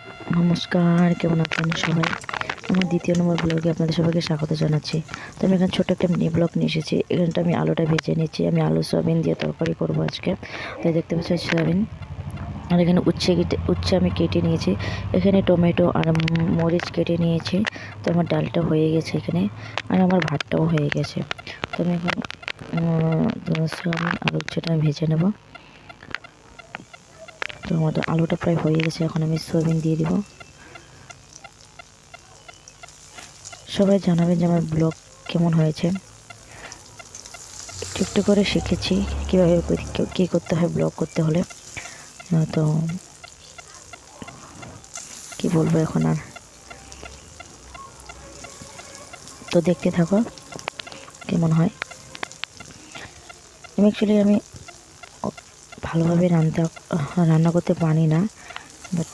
নমস্কার, কেমন আছেন সবাই? আমার দ্বিতীয় নম্বর ব্লগে আপনাদের সবাইকে স্বাগত জানাচ্ছি। তো আমি এখানে ছোট্ট একটা মিনি ব্লগ নিয়ে এসেছি। এখানটা আমি আলুটা ভেজে নিচ্ছি। আমি আলু সয়াবিন দিয়ে তরকারি করবো আজকে। তাই দেখতে পাচ্ছি সয়াবিন। আর এখানে উচ্ছে আমি কেটে নিয়েছি। এখানে টমেটো আর মরিচ কেটে নিয়েছি। তো আমার ডালটা হয়ে গেছে এখানে, আর আমার ভাতটাও হয়ে গেছে। তো আমি এখন সয়াবিন আর উচ্ছেটা আমি ভেজে নেব। তো আমাদের আলুটা প্রায় হয়ে গেছে, এখন আমি সয়াবিন দিয়ে দিব। সবাই জানাবেন যে আমার ব্লগ কেমন হয়েছে। একটু একটু করে শিখেছি কীভাবে কী করতে হয় ব্লগ করতে হলে। তো কি বলবো এখন আর, তো দেখতে থাকো কেমন হয়। আমি ভালোভাবে রান্না করতে পারি না, বাট